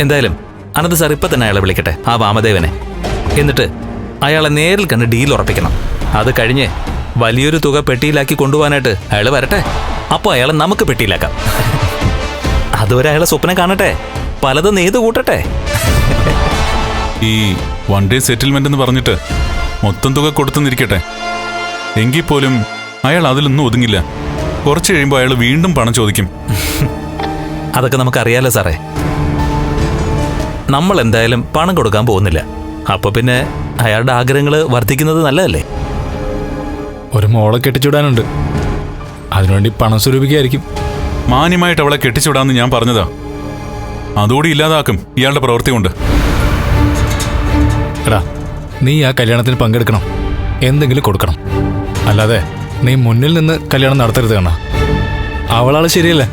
എന്തായാലും അനന്ത് സാർ ഇപ്പൊ തന്നെ അയാളെ വിളിക്കട്ടെ, ആ വാമദേവനെ. എന്നിട്ട് അയാളെ നേരിൽ കണ്ട് ഡീൽ ഉറപ്പിക്കണം. അത് കഴിഞ്ഞ് വലിയൊരു തുക പെട്ടിയിലാക്കി കൊണ്ടുപോകാനായിട്ട് അയാൾ വരട്ടെ. അപ്പോൾ അയാളെ നമുക്ക് പെട്ടിയിലാക്കാം. അതുവരെ അയാളെ സ്വപ്നം കാണട്ടെ, പലതും നെയ്ത് കൂട്ടട്ടെ. ഈ വൺ ഡേ സെറ്റിൽമെന്റ് എന്ന് പറഞ്ഞിട്ട് മൊത്തം തുക കൊടുത്തെന്നിരിക്കട്ടെ, എങ്കിൽ പോലും അയാൾ അതിലൊന്നും ഒതുങ്ങില്ല. കുറച്ച് കഴിയുമ്പോൾ അയാൾ വീണ്ടും പണം ചോദിക്കും. അതൊക്കെ നമുക്കറിയാലോ സാറേ. നമ്മൾ എന്തായാലും പണം കൊടുക്കാൻ പോകുന്നില്ല. അപ്പൊ പിന്നെ അയാളുടെ ആഗ്രഹങ്ങൾ വർദ്ധിക്കുന്നത് നല്ലതല്ലേ? ഒരു മോളെ കെട്ടിച്ചുവിടാനുണ്ട്, അതിനുവേണ്ടി പണം സ്വരൂപിക്കായിരിക്കും. മാന്യമായിട്ട് അവളെ കെട്ടിച്ചുവിടാന്ന് ഞാൻ പറഞ്ഞതാ. അതുകൂടി ഇല്ലാതാക്കും ഇയാളുടെ പ്രവൃത്തി കൊണ്ട്. എടാ, നീ ആ കല്യാണത്തിന് പങ്കെടുക്കണം, എന്തെങ്കിലും കൊടുക്കണം. അല്ലാതെ നീ മുന്നിൽ നിന്ന് കല്യാണം നടത്തരുത്. കാണാ, അവളാള് ശരിയല്ല.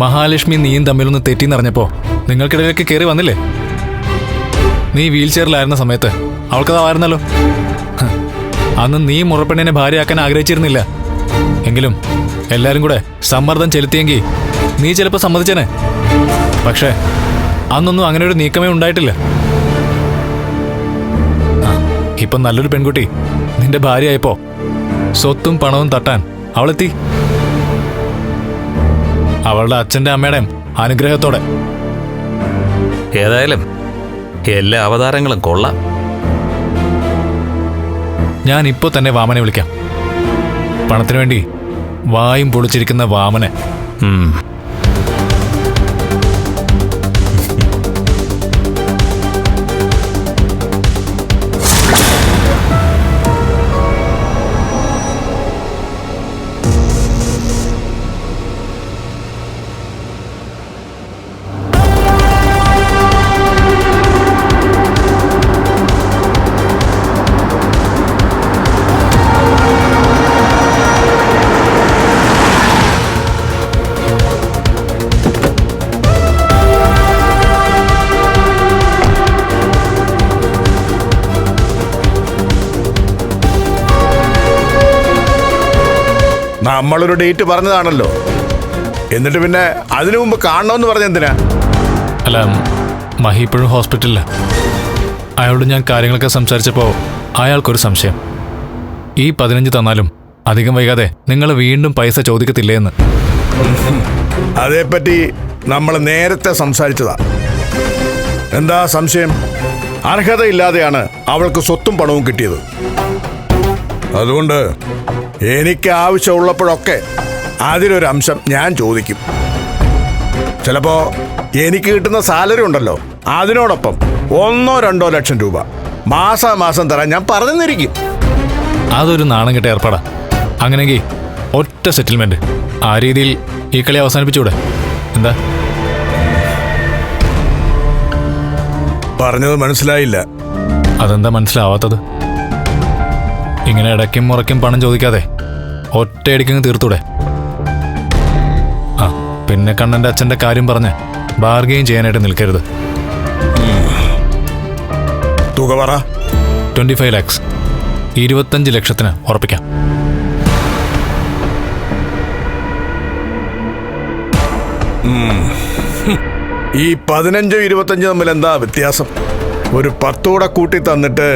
മഹാലക്ഷ്മി നീയും തമ്മിലൊന്ന് തെറ്റിന്നറിഞ്ഞപ്പോ നിങ്ങൾക്കിടയിലേക്ക് കയറി വന്നില്ലേ? നീ വീൽ ചെയറിലായിരുന്ന സമയത്ത് അവൾക്കതാവായിരുന്നല്ലോ. അന്ന് നീ മുറപ്പെണ്ണിനെ ഭാര്യയാക്കാൻ ആഗ്രഹിച്ചിരുന്നില്ല. എങ്കിലും എല്ലാരും കൂടെ സമ്മർദ്ദം ചെലുത്തിയെങ്കിൽ നീ ചിലപ്പോൾ സമ്മതിച്ചേനെ. പക്ഷേ അന്നൊന്നും അങ്ങനെ ഒരു നീക്കമേ ഉണ്ടായിട്ടില്ല. ഇപ്പൊ നല്ലൊരു പെൺകുട്ടി നിന്റെ ഭാര്യയായപ്പോ സ്വത്തും പണവും തട്ടാൻ അവളെത്തി. അവളുടെ അച്ഛന്റെ അമ്മയുടെയും അനുഗ്രഹത്തോടെ. ഏതായാലും എല്ലാ അവതാരങ്ങളും കൊള്ളാം. ഞാൻ ഇപ്പോ തന്നെ വാമനെ വിളിക്കാം. പണത്തിനു വേണ്ടി വായും പൊളിച്ചിരിക്കുന്ന വാമനെ. നമ്മളൊരു ഡേറ്റ് പറഞ്ഞതാണല്ലോ, എന്നിട്ട് പിന്നെ അതിനു മുമ്പ് കാണണമെന്ന് പറഞ്ഞ എന്തിനാ? അല്ല, മഹി ഇപ്പോഴും ഹോസ്പിറ്റലില്ല. അയാളോട് ഞാൻ കാര്യങ്ങളൊക്കെ സംസാരിച്ചപ്പോൾ അയാൾക്കൊരു സംശയം. ഈ 15 തന്നാലും അധികം വൈകാതെ നിങ്ങൾ വീണ്ടും പൈസ ചോദിക്കത്തില്ലേ എന്ന്. അതേപ്പറ്റി നമ്മൾ നേരത്തെ സംസാരിച്ചതാ. എന്താ സംശയം? അർഹതയില്ലാതെയാണ് അവൾക്ക് സ്വത്തും പണവും കിട്ടിയത്. അതുകൊണ്ട് എനിക്ക് ആവശ്യമുള്ളപ്പോഴൊക്കെ അതിലൊരു അംശം ഞാൻ ചോദിക്കും. ചിലപ്പോ എനിക്ക് കിട്ടുന്ന സാലറി ഉണ്ടല്ലോ, അതിനോടൊപ്പം 1-2 ലക്ഷം രൂപ മാസാമാസം തരാൻ ഞാൻ പറഞ്ഞിരിക്കും. അതൊരു നാണം കെട്ട ഏർപ്പാടാ. അങ്ങനെയെങ്കിൽ ഒറ്റ സെറ്റിൽമെന്റ്. ആ രീതിയിൽ ഈ കളി അവസാനിപ്പിച്ചൂടെ? എന്താ പറഞ്ഞത് മനസ്സിലായില്ല? അതെന്താ മനസ്സിലാവാത്തത്? ഇങ്ങനെ ഇടയ്ക്കും മുറയ്ക്കും പണം ചോദിക്കാതെ ഒറ്റയടിക്കങ്ങ് തീർത്തൂടെ? ആ, പിന്നെ കണ്ണന്റെ അച്ഛന്റെ കാര്യം പറഞ്ഞ് ബാർഗെയിൻ ചെയ്യാനായിട്ട് നിൽക്കരുത്. തുക പറ. 25 lakhs, 25 ലക്ഷത്തിന് ഉറപ്പിക്കാം. ഈ 15-25 തമ്മിൽ എന്താ വ്യത്യാസം? ഒരു 10 കൂടെ കൂട്ടി തന്നിട്ട്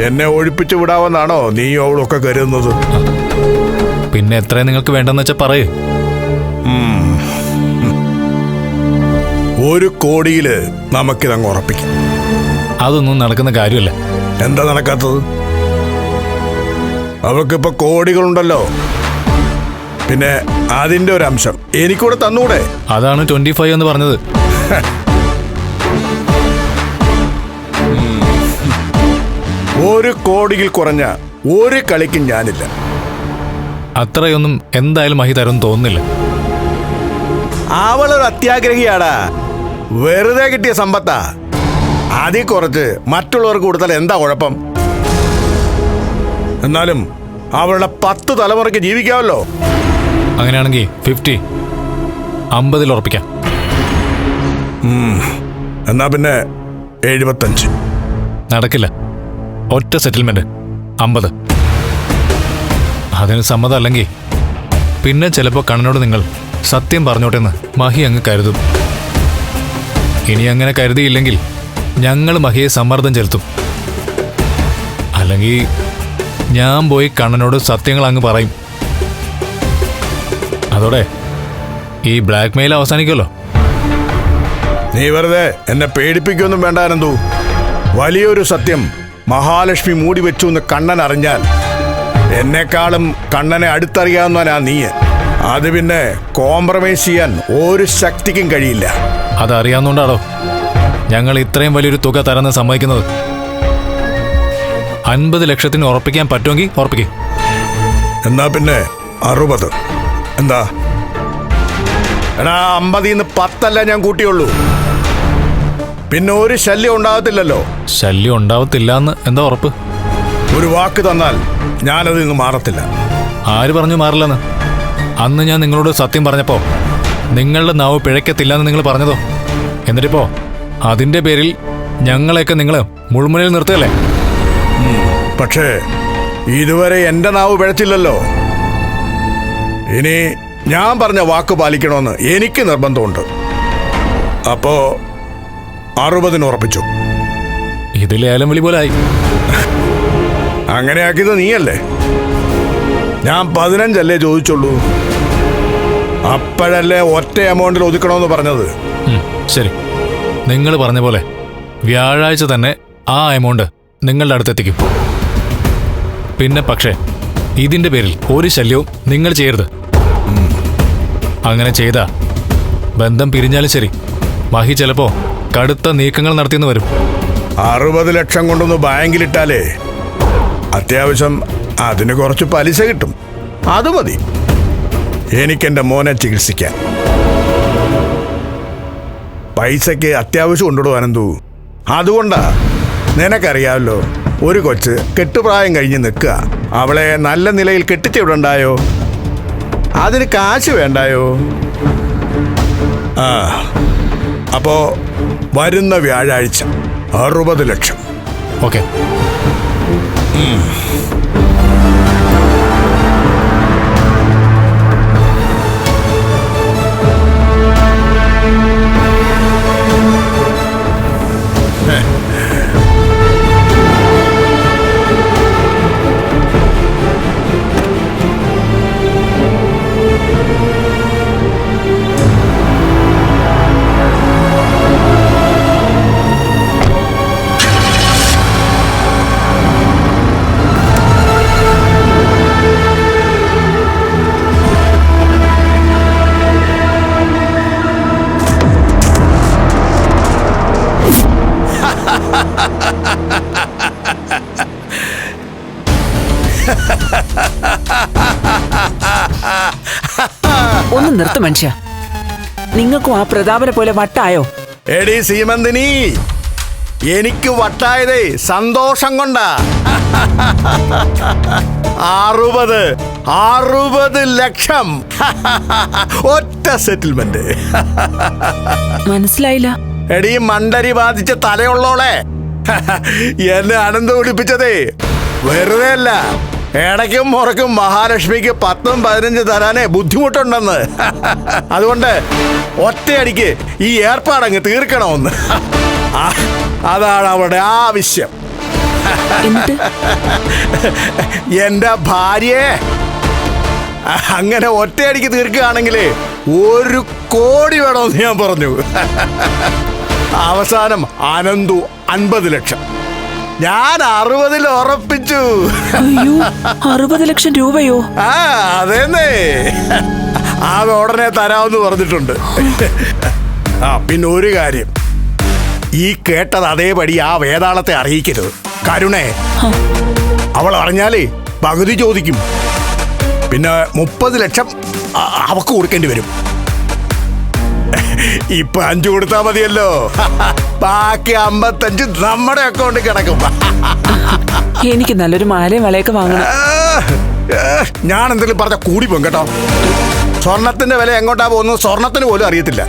എന്നെ ഒഴിപ്പിച്ചു വിടാമെന്നാണോ നീ അവളൊക്കെ കരുതുന്നത്? പിന്നെ എത്രയും നിങ്ങൾക്ക് വേണ്ടെന്ന് വെച്ചാൽ പറയൂ. 1 കോടിയില് നമുക്കിതങ്ങ് ഉറപ്പിക്കാം. അതൊന്നും നടക്കുന്ന കാര്യമല്ല. എന്താ നടക്കാത്തത്? അവൾക്കിപ്പോ കോടികളുണ്ടല്ലോ, പിന്നെ അതിന്റെ ഒരു അംശം എനിക്കൂടെ തന്നൂടെ? അതാണ് 25 എന്ന് പറഞ്ഞത്. ഒരു കോടിയിൽ കുറഞ്ഞ ഒരു കളിക്കും ഞാനില്ല. അത്രയൊന്നും എന്തായാലും മഹി തരുമെന്ന് തോന്നുന്നില്ല. അവളൊരു അത്യാഗ്രഹിയാടാ, വെറുതെ കിട്ടിയ സമ്പത്താ. അതിൽ കുറച്ച് മറ്റുള്ളവർക്ക് കൊടുത്താൽ എന്താ കുഴപ്പം? എന്നാലും അവളുടെ 10 തലമുറയ്ക്ക് ജീവിക്കാമല്ലോ. അങ്ങനെയാണെങ്കിൽ 50 ഉറപ്പിക്കാം. എന്നാ പിന്നെ 75. നടക്കില്ല. ഒറ്റ സെറ്റിൽമെന്റ് 50. അതിന് സമ്മതമല്ലെങ്കിൽ പിന്നെ ചിലപ്പോൾ കണ്ണനോട് നിങ്ങൾ സത്യം പറഞ്ഞോട്ടെന്ന് മഹി അങ്ങ് കരുതും. ഇനി അങ്ങനെ കരുതിയില്ലെങ്കിൽ ഞങ്ങൾ മഹിയെ സമ്മർദ്ദം ചെലുത്തും. അല്ലെങ്കിൽ ഞാൻ പോയി കണ്ണനോട് സത്യങ്ങൾ അങ്ങ് പറയും. അതോടെ ഈ ബ്ലാക്ക് മെയിൽ അവസാനിക്കുമല്ലോ. നീ വെറുതെ എന്നെ പേടിപ്പിക്കൊന്നും വേണ്ട അനന്തു. വലിയൊരു സത്യം മഹാലക്ഷ്മി മൂടി വെച്ചു എന്ന് കണ്ണൻ അറിഞ്ഞാൽ എന്നെക്കാളും കണ്ണനെ അടുത്തറിയാവുന്നവനാ നീ. അത് പിന്നെ കോംപ്രമൈസ് ചെയ്യാൻ ഒരു ശക്തിക്കും കഴിയില്ല. അതറിയാവുന്നതുകൊണ്ടാണോ ഞങ്ങൾ ഇത്രയും വലിയൊരു തുക തരാന്ന് സമ്മതിക്കുന്നത്. 50 ലക്ഷത്തിന് ഉറപ്പിക്കാൻ പറ്റുമെങ്കിൽ ഉറപ്പിക്കും. എന്നാ പിന്നെ 60. എന്താ? എടാ 50-ന്ന് 10 ഞാൻ കൂട്ടിയുള്ളൂ. പിന്നെ ഒരു ശല്യം ഉണ്ടാകത്തില്ലല്ലോ. ശല്യം ഉണ്ടാവത്തില്ല എന്ന് എന്താ ഉറപ്പ്? ഒരു വാക്ക് തന്നാൽ ഞാനത് ഇന്ന് മാറത്തില്ല. ആര് പറഞ്ഞു മാറില്ലെന്ന്? അന്ന് ഞാൻ നിങ്ങളോട് സത്യം പറഞ്ഞപ്പോ നിങ്ങളുടെ നാവ് പിഴയ്ക്കത്തില്ലെന്ന് നിങ്ങൾ പറഞ്ഞതോ? എന്നിട്ടിപ്പോ അതിന്റെ പേരിൽ ഞങ്ങളെയൊക്കെ നിങ്ങൾ മുൾമുനയിൽ നിർത്തുകയല്ലേ? പക്ഷേ ഇതുവരെ എന്റെ നാവ് പിഴച്ചില്ലല്ലോ. ഇനി ഞാൻ പറഞ്ഞ വാക്ക് പാലിക്കണമെന്ന് എനിക്ക് നിർബന്ധമുണ്ട്. അപ്പോ 60-ന് ഉറപ്പിച്ചു. ഇത് ലേലം വിളി പോലെ ആയി. അങ്ങനെ ആക്കിയത് നീയല്ലേ? ഞാൻ 15 ചോദിച്ചുള്ളൂ. അപ്പോഴല്ലേ ഒറ്റ എമൗണ്ടിൽ ഒതുക്കണമെന്ന് പറഞ്ഞത്. ശരി, നിങ്ങൾ പറഞ്ഞ പോലെ വ്യാഴാഴ്ച തന്നെ ആ എമൗണ്ട് നിങ്ങളുടെ അടുത്തെത്തിക്കും. പിന്നെ പക്ഷേ ഇതിന്റെ പേരിൽ ഒരു ശല്യവും നിങ്ങൾ ചെയ്യരുത്. അങ്ങനെ ചെയ്താ ബന്ധം പിരിഞ്ഞാലും ശരി, മഹി ചിലപ്പോ കടുത്ത നീക്കങ്ങൾ നടത്തിയെന്ന് വരും. 60 ലക്ഷം കൊണ്ടൊന്ന് ബാങ്കിലിട്ടാലേ അത്യാവശ്യം അതിന് കുറച്ച് പലിശ കിട്ടും. അത് മതി എനിക്കെന്റെ മോനെ ചികിത്സിക്കാൻ. പൈസയ്ക്ക് അത്യാവശ്യം ഉണ്ടോ അനന്തു? അതുകൊണ്ടാ. നിനക്കറിയാമല്ലോ, ഒരു കൊച്ച് കെട്ടുപ്രായം കഴിഞ്ഞ് നിൽക്കുക. അവളെ നല്ല നിലയിൽ കെട്ടിച്ചു വിടണ്ടായോ? അതിന് കാശ് വേണ്ടായോ? അപ്പോ വരുന്ന വ്യാഴാഴ്ച 60 ലക്ഷം. ഓക്കെ. ഒന്ന് നിർത്ത് മനുഷ്യ. നിങ്ങൾക്കും ആ പ്രതാപനെ പോലെ വട്ടായോ? എടി സീമന്തിനി, എനിക്ക് വട്ടായതേ സന്തോഷം കൊണ്ടാ. 60 ലക്ഷം ഒറ്റ സെറ്റിൽമെന്റ്. മനസ്സിലായില്ല. എടി മണ്ടരി ബാധിച്ച തലയുള്ളോളെ, എന്നെ അനന്ത് പിടിപ്പിച്ചതേ വെറുതെ അല്ല. ഇടയ്ക്കും മുറക്കും മഹാലക്ഷ്മിക്ക് 10ഉം 15 തരാനേ ബുദ്ധിമുട്ടുണ്ടെന്ന്. അതുകൊണ്ട് ഒറ്റയടിക്ക് ഈ ഏർപ്പാടങ്ങ് തീർക്കണമെന്ന്. അതാണ് അവളുടെ ആവശ്യം. എന്റെ ഭാര്യയെ അങ്ങനെ ഒറ്റയടിക്ക് തീർക്കുകയാണെങ്കിലേ 1 കോടി വേണമെന്ന് ഞാൻ പറഞ്ഞു. അവസാനം അനന്തു 50 ലക്ഷം, ഞാൻ 60-ൽ ഉറപ്പിച്ചു. അയ്യോ, 60 ലക്ഷം രൂപയോ? അതേന്നേ, അത് ഉടനെ തരാമെന്ന് പറഞ്ഞിട്ടുണ്ട്. പിന്നെ ഒരു കാര്യം, ഈ കേട്ടത് അതേപടി ആ വേതാളത്തെ അറിയിക്കരുത്. കരുണേ, അവൾ അറിഞ്ഞാലേ പകുതി ചോദിക്കും. പിന്നെ 30 ലക്ഷം അവക്ക് കൊടുക്കേണ്ടി വരും. ഇപ്പൊ 5 കൊടുത്താ മതിയല്ലോ. ബാക്കി 55 നമ്മുടെ അക്കൗണ്ടിൽ കിടക്കും. എനിക്ക് നല്ലൊരു മാലയും വളയൊക്കെ വാങ്ങണം. ഞാൻ എന്തെങ്കിലും പറഞ്ഞ കൂടി പോകും കേട്ടോ. സ്വർണത്തിന്റെ വില എങ്ങോട്ടാ പോകുന്നത് സ്വർണത്തിന് പോലും അറിയത്തില്ല.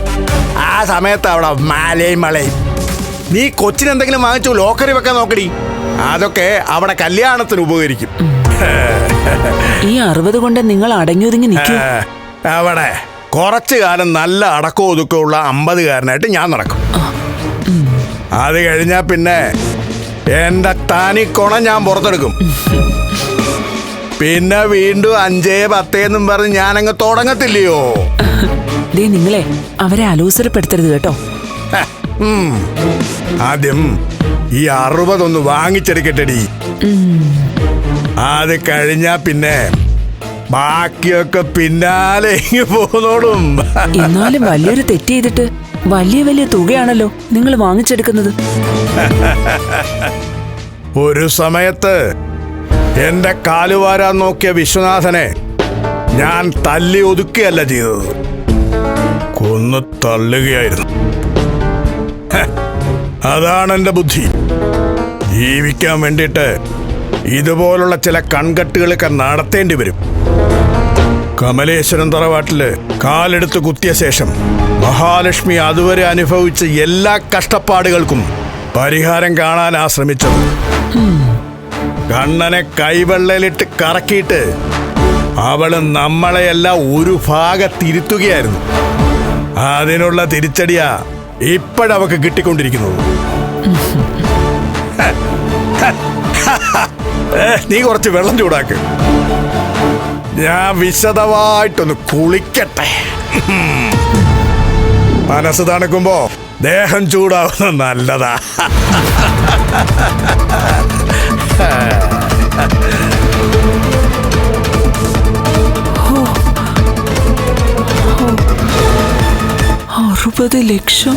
ആ സമയത്ത് അവിടെ മാലയും മലയും. നീ കൊച്ചിനെന്തെങ്കിലും വാങ്ങിച്ചു ലോക്കറി വെക്കാൻ നോക്കടി. അതൊക്കെ അവിടെ കല്യാണത്തിന് ഉപകരിക്കും. ഈ 60 കൊണ്ട് നിങ്ങൾ അടങ്ങി ഒതുങ്ങി നിൽക്കൂ. അവിടെ കുറച്ചു കാലം നല്ല അടക്കവും ഒതുക്കമുള്ള 50-കാരനായിട്ട് ഞാൻ നടക്കും. അത് കഴിഞ്ഞാൽ പിന്നെ എന്റെ തനിക്കൊണ ഞാൻ പുറത്തെടുക്കും. പിന്നെ വീണ്ടും 5, 10 എന്നും പറഞ്ഞ് ഞാനങ്ങ് തുടങ്ങത്തില്ലയോ? ദേ നിങ്ങളെ അവരെ അലോസരപ്പെടുത്തരുത് കേട്ടോ. ആദ്യം ഈ 60 ഒന്ന് വാങ്ങിച്ചെടുക്കട്ടെടി. അത് കഴിഞ്ഞാ പിന്നെ ബാക്കിയൊക്കെ പിന്നാലെ പോന്നോടും. എന്നാലും വലിയൊരു തെറ്റ് ചെയ്തിട്ട് വലിയ വലിയ തുകയാണല്ലോ നിങ്ങൾ വാങ്ങിച്ചെടുക്കുന്നത്. ഒരു സമയത്ത് എന്റെ കാലുവാരാൻ നോക്കിയ വിശ്വനാഥനെ ഞാൻ തല്ലി ഒതുക്കുകയല്ല ചെയ്തത്, കൊന്നു തള്ളുകയായിരുന്നു. അതാണ് എന്റെ ബുദ്ധി. ജീവിക്കാൻ വേണ്ടിയിട്ട് ഇതുപോലുള്ള ചില കൺകെട്ടുകളൊക്കെ നടത്തേണ്ടി വരും. കമലേശ്വരം തറവാട്ടില് കാലെടുത്ത് കുത്തിയ ശേഷം മഹാലക്ഷ്മി അതുവരെ അനുഭവിച്ച എല്ലാ കഷ്ടപ്പാടുകൾക്കും പരിഹാരം കാണാനാ ശ്രമിച്ചത്. കണ്ണനെ കൈവെള്ളയിലിട്ട് കറക്കിയിട്ട് അവള് നമ്മളെയെല്ലാം ഒരു ഭാഗത്തിരുത്തുകയായിരുന്നു. അതിനുള്ള തിരിച്ചടിയാ ഇപ്പോഴവക്ക് കിട്ടിക്കൊണ്ടിരിക്കുന്നത്. നീ കുറച്ച് വെള്ളം ചൂടാക്ക്, ഞാൻ വിശദമായിട്ടൊന്ന് കുളിക്കട്ടെ. മനസ്സ് തണുക്കുമ്പോ ദേഹം ചൂടാവുന്നത് നല്ലതാ. $60 ലക്ഷം.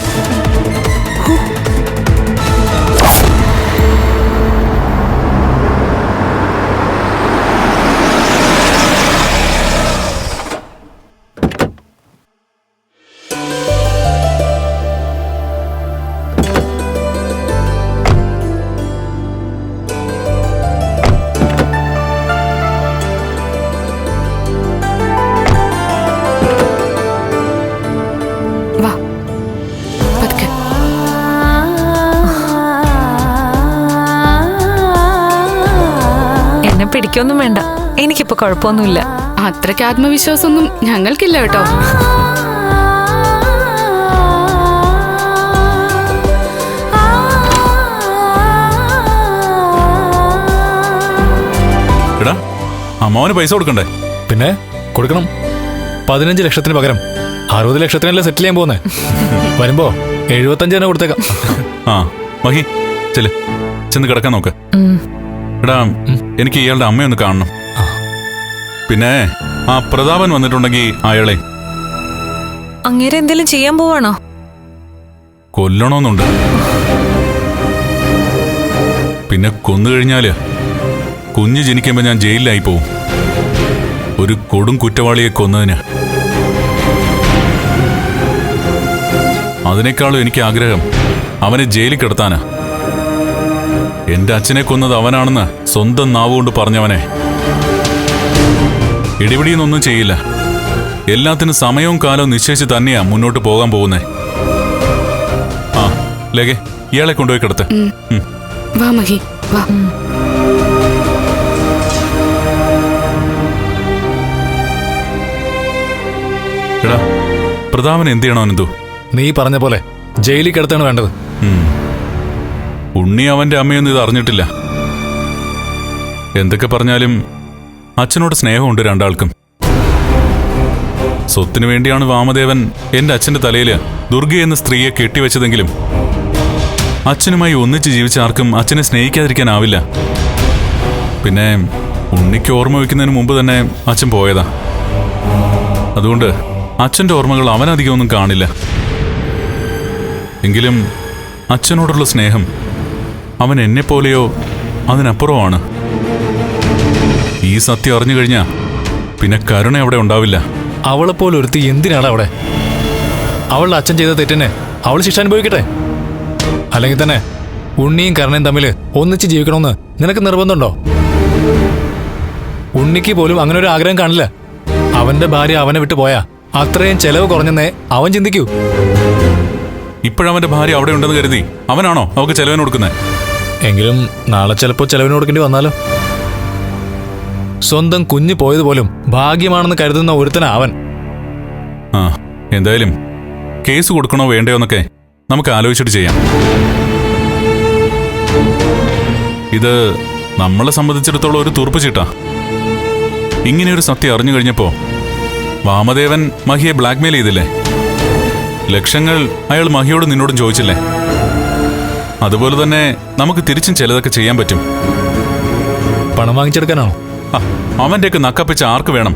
പിടിക്കൊന്നും വേണ്ട, എനിക്കിപ്പോ കുഴപ്പമൊന്നുമില്ല. അത്രയ്ക്ക് ആത്മവിശ്വാസമൊന്നും ഞങ്ങൾക്കില്ല കേട്ടോ. എടാ, അമ്മാവന് പൈസ കൊടുക്കണ്ടേ? പിന്നെ കൊടുക്കണം. 15 ലക്ഷത്തിന് പകരം 60 ലക്ഷത്തിനല്ലേ സെറ്റിൽ ചെയ്യാൻ പോകുന്നേ. വരുമ്പോ 75 തന്നെ കൊടുത്തേക്കാം. ആ മഹി, ചെന്ന് കിടക്കാൻ നോക്ക്. എടാ, എനിക്ക് ഇയാളുടെ അമ്മയൊന്ന് കാണണം. പിന്നെ ആ പ്രതാപൻ വന്നിട്ടുണ്ടെങ്കിൽ അയാളെ അങ്ങേരെ എന്തെങ്കിലും ചെയ്യാൻ പോവാണോ? കൊല്ലണമെന്നുണ്ട്. പിന്നെ കൊന്നുകഴിഞ്ഞാല് കുഞ്ഞ് ജനിക്കുമ്പോ ഞാൻ ജയിലിലായി പോവും. ഒരു കൊടും കുറ്റവാളിയെ കൊന്നതിന്. അതിനേക്കാളും എനിക്ക് ആഗ്രഹം അവനെ ജയിലിൽ കിടത്താനാ. എന്റെ അച്ഛനെ കൊന്നത് അവനാണെന്ന് സ്വന്തം നാവുകൊണ്ട് പറഞ്ഞവനെ. ഇടിപിടിയൊന്നും ചെയ്യില്ല. എല്ലാത്തിനും സമയവും കാലവും നിശ്ചയിച്ച് തന്നെയാ മുന്നോട്ട് പോകാൻ പോകുന്നേ. ആ ലേഖേ, ഇയാളെ കൊണ്ടുപോയി കിടത്ത്. വാ മഹി, വാ. എടാ, പ്രതാപൻ എന്ത് ചെയ്യണോ എന്തോ? നീ പറഞ്ഞ പോലെ ജയിലിൽ കിടത്താണ് വേണ്ടത്. ഉണ്ണി അവന്റെ അമ്മയൊന്നും ഇത് അറിഞ്ഞിട്ടില്ല. എന്തൊക്കെ പറഞ്ഞാലും അച്ഛനോട് സ്നേഹമുണ്ട് രണ്ടാൾക്കും. സ്വത്തിനു വേണ്ടിയാണ് വാമദേവൻ എന്റെ അച്ഛന്റെ തലയിൽ ദുർഗ എന്ന സ്ത്രീയെ കെട്ടിവെച്ചതെങ്കിലും അച്ഛനുമായി ഒന്നിച്ച് ജീവിച്ച ആർക്കും അച്ഛനെ സ്നേഹിക്കാതിരിക്കാനാവില്ല. പിന്നെ ഉണ്ണിക്ക് ഓർമ്മ വയ്ക്കുന്നതിന് മുമ്പ് തന്നെ അച്ഛൻ പോയതാ. അതുകൊണ്ട് അച്ഛന്റെ ഓർമ്മകൾ അവനധികമൊന്നും കാണില്ല. എങ്കിലും അച്ഛനോടുള്ള സ്നേഹം അവൻ എന്നെപ്പോലെയോ അതിനപ്പുറമാണ്. ഈ സത്യം അറിഞ്ഞു കഴിഞ്ഞാ പിന്നെ കരുണ അവിടെ ഉണ്ടാവില്ല. അവളെപ്പോലെ ഒരുത്തി എന്തിനാണ് അവിടെ? അവളുടെ അച്ഛൻ ചെയ്ത തെറ്റിനെ അവൾ ശിക്ഷ അനുഭവിക്കട്ടെ. അല്ലെങ്കിൽ തന്നെ ഉണ്ണിയും കരുണയും തമ്മിൽ ഒന്നിച്ച് ജീവിക്കണമെന്ന് നിനക്ക് നിർബന്ധമുണ്ടോ? ഉണ്ണിക്ക് പോലും അങ്ങനെ ഒരു ആഗ്രഹം കാണില്ല. അവന്റെ ഭാര്യ അവനെ വിട്ടു പോയാ അത്രയും ചെലവ് കുറഞ്ഞെന്നേ അവൻ ചിന്തിക്കൂ. ഇപ്പോഴവന്റെ ഭാര്യ അവിടെ ഉണ്ടെന്ന് കരുതി അവനാണോ അവൾക്ക് ചെലവിന് കൊടുക്കുന്നത്? എങ്കിലും നാളെ ചിലപ്പോൾ ചെലവിന് കൊടുക്കേണ്ടി വന്നാലോ? സ്വന്തം കുഞ്ഞ് പോയതുപോലും ഭാഗ്യമാണെന്ന് കരുതുന്ന ഒരുത്തനാ അവൻ. ആ എന്തായാലും കേസ് കൊടുക്കണോ വേണ്ടയോ എന്നൊക്കെ നമുക്ക് ആലോചിച്ചിട്ട് ചെയ്യാം. ഇത് നമ്മളെ സംബന്ധിച്ചിടത്തോളം ഒരു തുറുപ്പ് ചീട്ടാ. ഇങ്ങനെയൊരു സത്യം അറിഞ്ഞു കഴിഞ്ഞപ്പോ വാമദേവൻ മഹിയെ ബ്ലാക്ക്മെയിൽ ചെയ്തില്ലേ? ലക്ഷങ്ങൾ അയാൾ മഹിയോട് നിന്നോടും ചോദിച്ചില്ലേ? അതുപോലെ തന്നെ നമുക്ക് തിരിച്ചും ചിലതൊക്കെ ചെയ്യാൻ പറ്റും. പണം വാങ്ങിച്ചെടുക്കാനാണോ? അവന്റെയൊക്കെ നക്കപ്പിച്ച ആർക്ക് വേണം?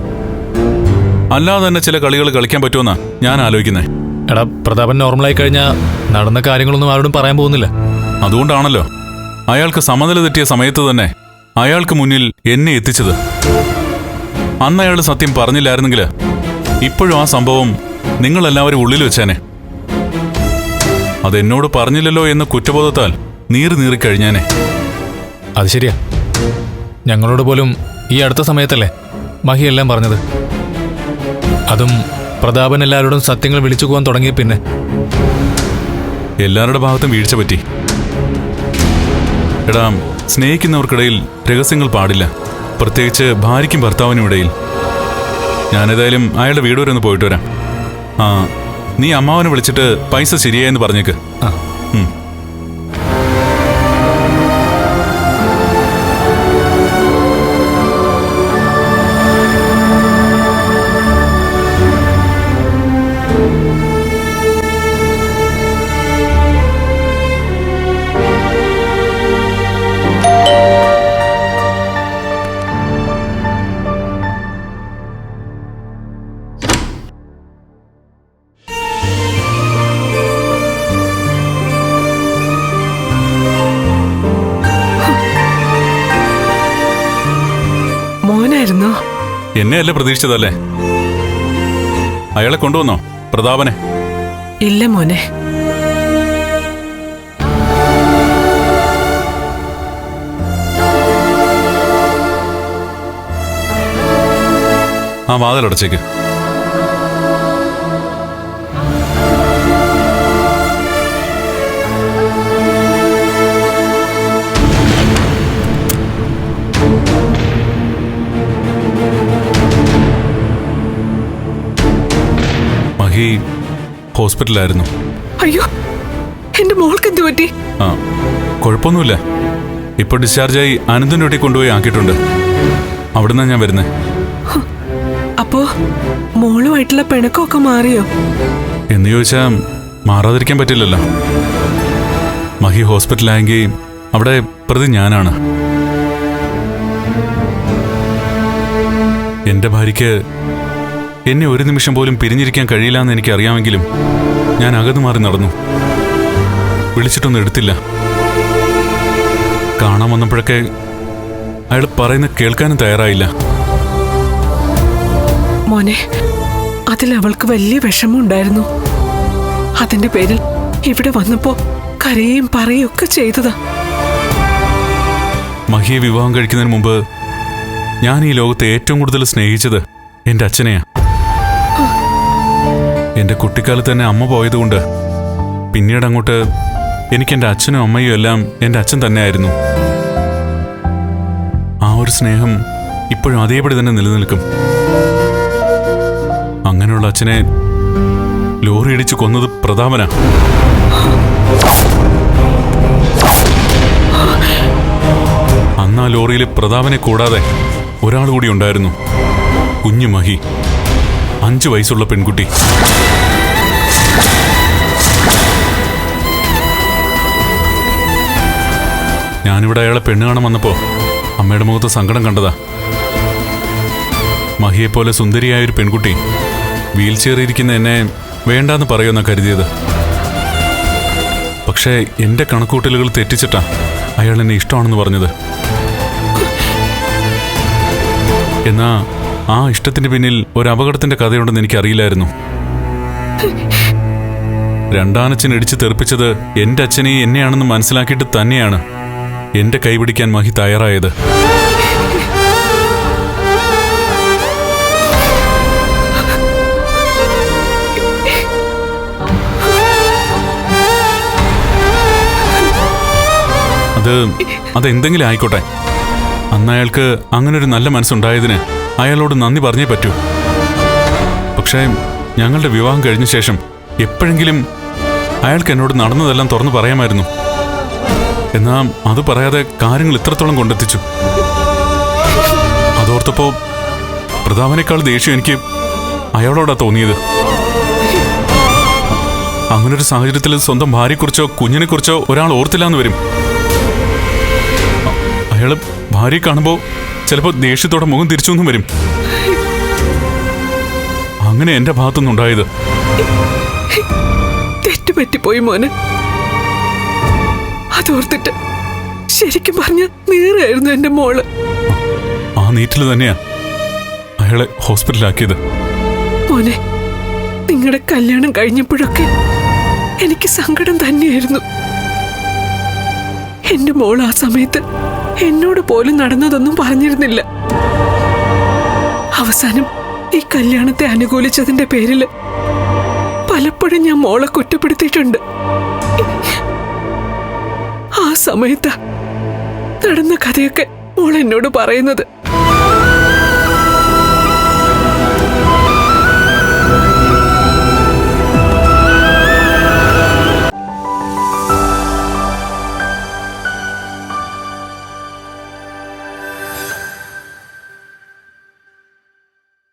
അല്ലാതെ തന്നെ ചില കളികൾ കളിക്കാൻ പറ്റുമെന്നാ ഞാൻ ആലോചിക്കുന്നേ. എടാ, പ്രതാപൻ നോർമലായി കഴിഞ്ഞാൽ നടന്ന കാര്യങ്ങളൊന്നും ആരോടും പറയാൻ പോകുന്നില്ല. അതുകൊണ്ടാണല്ലോ അയാൾക്ക് സമനില തെറ്റിയ സമയത്ത് തന്നെ അയാൾക്ക് മുന്നിൽ എന്നെ എത്തിച്ചത്. അന്ന് അയാൾ സത്യം പറഞ്ഞില്ലായിരുന്നെങ്കിൽ ഇപ്പോഴും ആ സംഭവം നിങ്ങളെല്ലാവരും ഉള്ളിൽ വെച്ചേനെ. അതെന്നോട് പറഞ്ഞില്ലല്ലോ എന്ന കുറ്റബോധത്താൽ നീറിക്കഴിഞ്ഞാനെ. അത് ശരിയാ. ഞങ്ങളോട് പോലും ഈ അടുത്ത സമയത്തല്ലേ മഹി എല്ലാം പറഞ്ഞത്. അതും പ്രതാപൻ എല്ലാവരോടും സത്യങ്ങൾ വിളിച്ചു പോകാൻ തുടങ്ങിയ പിന്നെ. എല്ലാവരുടെ ഭാഗത്തും വീഴ്ച പറ്റി. എടാ, സ്നേഹിക്കുന്നവർക്കിടയിൽ രഹസ്യങ്ങൾ പാടില്ല, പ്രത്യേകിച്ച് ഭാര്യയ്ക്കും ഭർത്താവിനും ഇടയിൽ. ഞാനേതായാലും അയാളുടെ വീട് വരെ ഒന്ന് പോയിട്ട് വരാം. ആ, നീ അമ്മാവനെ വിളിച്ചിട്ട് പൈസ ശരിയായെന്ന് പറഞ്ഞേക്ക്. എന്നെയല്ലേ പ്രതീക്ഷിച്ചതല്ലേ? അയാളെ കൊണ്ടുവന്നോ പ്രതാപനെ? ഇല്ല മോനെ. ആ വാതിലടച്ചേക്ക്. മഹി ഹോസ്പിറ്റലായിരുന്നു. അയ്യോ, എന്റെ മോൾക്ക് എന്ത് പറ്റി? ആ, കുഴപ്പമൊന്നുമില്ല. ഇപ്പൊ ഡിസ്ചാർജായി അനന്തന്റെ വീട്ടിൽ കൊണ്ടുപോയി ആക്കിയിട്ടുണ്ട്. അവിടുന്ന് ഞാൻ വരുന്നേ. അപ്പോ മോളുമായിട്ടുള്ള പിണക്കമൊക്കെ മാറിയോ? എന്ന് ചോദിച്ചാ മാറാതിരിക്കാൻ പറ്റില്ലല്ലോ. മഹി ഹോസ്പിറ്റലായെങ്കിൽ അവിടെ പ്രതി ഞാനാണ്. എന്റെ ഭാര്യയ്ക്ക് എന്നെ ഒരു നിമിഷം പോലും പിരിഞ്ഞിരിക്കാൻ കഴിയില്ല എന്ന് എനിക്കറിയാമെങ്കിലും ഞാൻ അകന്നു മാറി നടന്നു. വിളിച്ചിട്ടൊന്നും എടുത്തില്ല. കാണാൻ വന്നപ്പോഴൊക്കെ അയാൾ പറയുന്നത് കേൾക്കാനും തയ്യാറായില്ല. മോനെ, അതിൽ അവൾക്ക് വലിയ വിഷമമുണ്ടായിരുന്നു. അതിന്റെ പേരിൽ ഇവിടെ വന്നപ്പോ കരയും പറയുകയൊക്കെ ചെയ്തതാ. മഹിയെ വിവാഹം കഴിക്കുന്നതിന് മുമ്പ് ഞാൻ ഈ ലോകത്തെ ഏറ്റവും കൂടുതൽ സ്നേഹിച്ചത് എന്റെ അച്ഛനെയാ. എന്റെ കുട്ടിക്കാലത്ത് തന്നെ അമ്മ പോയതുകൊണ്ട് പിന്നീട് അങ്ങോട്ട് എനിക്ക് എന്റെ അച്ഛനും അമ്മയും എല്ലാം എന്റെ അച്ഛൻ തന്നെയായിരുന്നു. ആ ഒരു സ്നേഹം ഇപ്പോഴും അതേപടി തന്നെ നിലനിൽക്കും. അങ്ങനെയുള്ള അച്ഛനെ ലോറി ഇടിച്ചു കൊന്നത് പ്രതാപനാ. അന്ന് ആ ലോറിയിൽ പ്രതാപനെ കൂടാതെ ഒരാൾ കൂടി ഉണ്ടായിരുന്നു. കുഞ്ഞു മഹി, 5 വയസ്സുള്ള പെൺകുട്ടി. ഞാനിവിടെ അയാളെ പെണ്ണ് കാണാൻ വന്നപ്പോ അമ്മയുടെ മുഖത്ത് സങ്കടം കണ്ടതാ. മഹിയെപ്പോലെ സുന്ദരിയായൊരു പെൺകുട്ടി വീൽ ചെയറിയിരിക്കുന്ന എന്നെ വേണ്ടാന്ന് പറയുമെന്നാ കരുതിയത്. പക്ഷേ എന്റെ കണക്കൂട്ടലുകൾ തെറ്റിച്ചിട്ടാ അയാൾ എന്നെ ഇഷ്ടമാണെന്ന് പറഞ്ഞത്. എന്നാ ആ ഇഷ്ടത്തിന് പിന്നിൽ ഒരു അപകടത്തിന്റെ കഥയുണ്ടെന്ന് എനിക്കറിയില്ലായിരുന്നു. രണ്ടാനച്ഛൻ ഇടിച്ചു തെറിപ്പിച്ചത് എന്റെ അച്ഛനെ എന്നെയാണെന്ന് മനസ്സിലാക്കിയിട്ട് തന്നെയാണ് എന്റെ കൈപിടിക്കാൻ മഹി തയ്യാറായത്. അതെന്തെങ്കിലും ആയിക്കോട്ടെ. അന്ന് അയാൾക്ക് അങ്ങനൊരു നല്ല മനസ്സുണ്ടായതിന് അയാളോട് നന്ദി പറഞ്ഞേ പറ്റൂ. പക്ഷേ ഞങ്ങളുടെ വിവാഹം കഴിഞ്ഞ ശേഷം എപ്പോഴെങ്കിലും അയാൾക്ക് എന്നോട് നടന്നതെല്ലാം തുറന്നു പറയാമായിരുന്നു. എന്നാ അത് പറയാതെ കാര്യങ്ങൾ ഇത്രത്തോളം കൊണ്ടെത്തിച്ചു. അതോർത്തപ്പോ പ്രതാപനേക്കാൾ ദേഷ്യം എനിക്ക് അയാളോടാ തോന്നിയത്. അങ്ങനൊരു സാഹചര്യത്തിൽ സ്വന്തം ഭാര്യയെക്കുറിച്ചോ കുഞ്ഞിനെക്കുറിച്ചോ ഒരാൾ ഓർത്തില്ലാന്ന് വരും. അയാള് ഭാര്യയെ കാണുമ്പോൾ ചിലപ്പോൾ ദേഷ്യത്തോടെ മുഖം തിരിച്ചൊന്നും വരും. അങ്ങനെ എന്റെ ഭാഗത്തുനിന്നുണ്ടായത്. തെറ്റുപറ്റിപ്പോയി മോനെ. അതോർത്തിട്ട് ശരിക്കും പറഞ്ഞ നീറായിരുന്നു എന്റെ മോള്. ആ നീറ്റിൽ തന്നെയാ അയാളെ ഹോസ്പിറ്റലാക്കിയത്. മോനെ, നിങ്ങളുടെ കല്യാണം കഴിഞ്ഞപ്പോഴൊക്കെ എനിക്ക് സങ്കടം തന്നെയായിരുന്നു. എന്റെ മോൾ ആ സമയത്ത് എന്നോട് പോലും നടന്നതൊന്നും പറഞ്ഞിരുന്നില്ല. അവസാനം ഈ കല്യാണത്തെ അനുകൂലിച്ചതിന്റെ പേരില് പലപ്പോഴും ഞാൻ മോളെ കുറ്റപ്പെടുത്തിയിട്ടുണ്ട്. ആ സമയത്ത് നടന്ന കഥയൊക്കെ മോൾ എന്നോട് പറയുന്നത്.